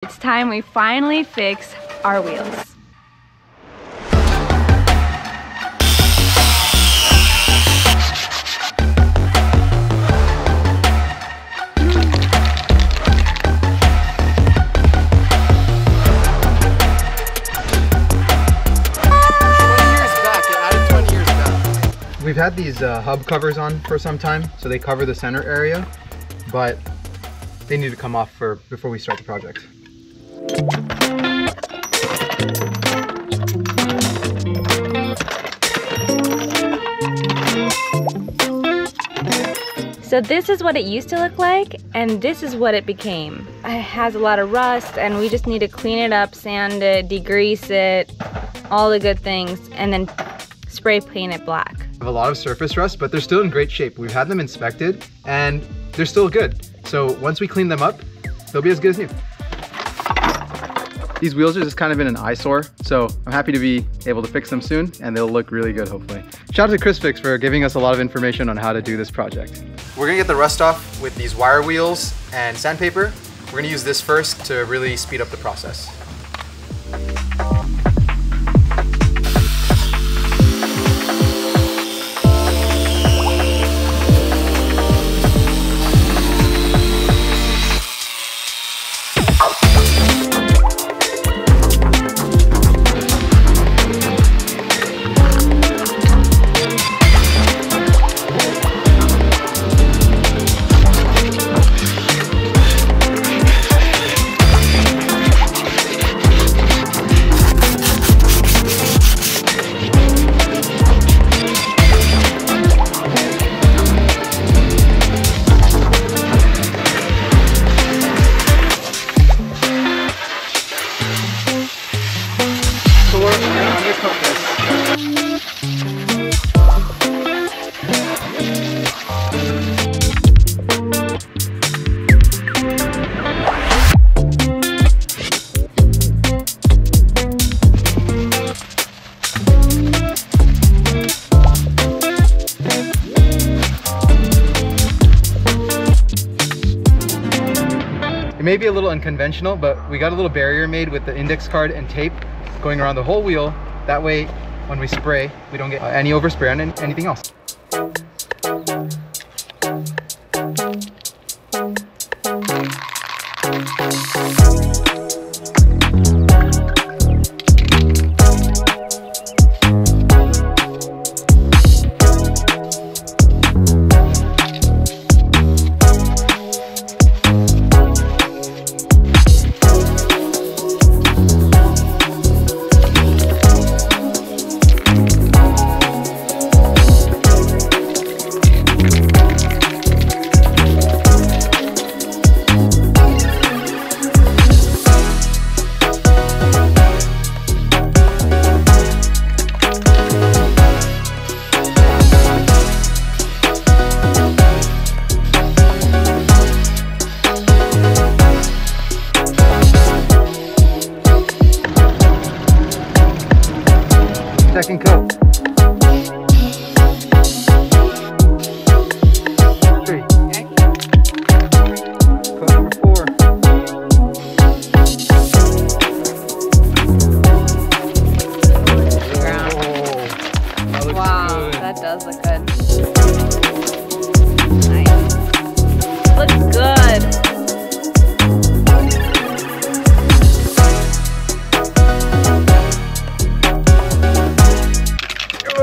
It's time we finally fix our wheels. We've had these hub covers on for some time, so they cover the center area, but they need to come off before we start the project. So this is what it used to look like, and this is what it became. It has a lot of rust, and we just need to clean it up, sand it, degrease it, all the good things, and then spray paint it black. Have a lot of surface rust, but they're still in great shape. We've had them inspected and they're still good. So once we clean them up, they'll be as good as new. These wheels are just kind of in an eyesore, so I'm happy to be able to fix them soon and they'll look really good, hopefully. Shout out to Chris Fix for giving us a lot of information on how to do this project. We're gonna get the rust off with these wire wheels and sandpaper. We're gonna use this first to really speed up the process. It may be a little unconventional, but we got a little barrier made with the index card and tape going around the whole wheel. That way, when we spray, we don't get any overspray on anything else. Second coat. 3. Okay. Coat number 4. Oh, wow, that does look good. Nice. Looks good.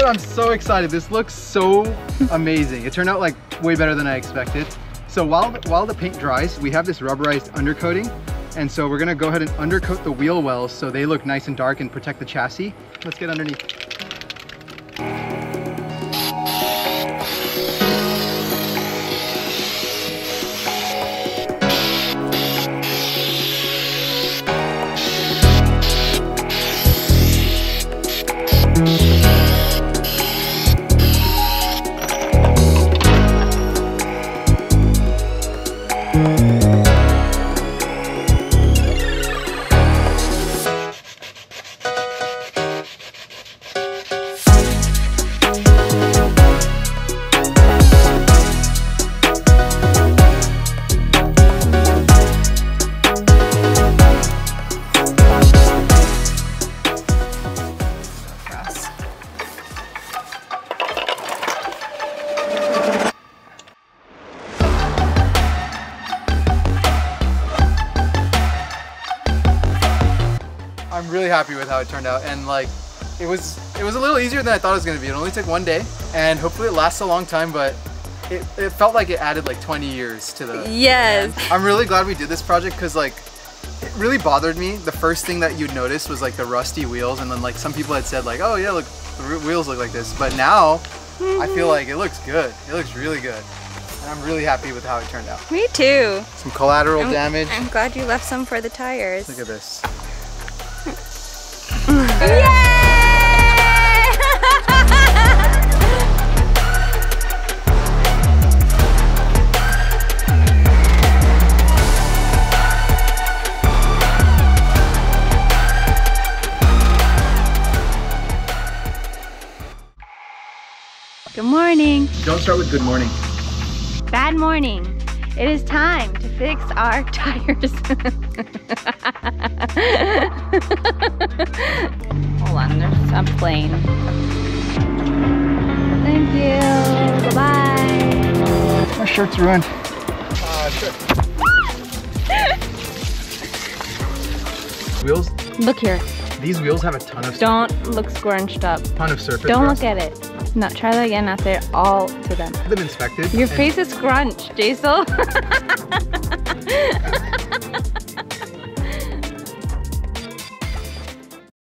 I'm so excited. This looks so amazing. It turned out like way better than I expected. So while the paint dries, we have this rubberized undercoating. And so we're gonna go ahead and undercoat the wheel wells so they look nice and dark and protect the chassis. Let's get underneath. I'm really happy with how it turned out, and like it was a little easier than I thought it was gonna be. It only took one day, and hopefully it lasts a long time, but it felt like it added like 20 years to the. Yes. I'm really glad we did this project because like it really bothered me. The first thing that you'd notice was like the rusty wheels, and then like some people had said like, oh yeah, look, the wheels look like this, but now I feel like it looks good. It looks really good. And I'm really happy with how it turned out. Me too. Some collateral damage. I'm glad you left some for the tires. Look at this. Yay! Good morning. Don't start with good morning. Bad morning. It is time to fix our tires. Hold on, there's a plane. Thank you. Bye-bye. My shirt's ruined. Wheels? Look here. These wheels have a ton of Don't look scrunched up. surface Don't rust. look at it. No, try that again after all to them. Have them inspected. Your face is scrunched, Jaisal.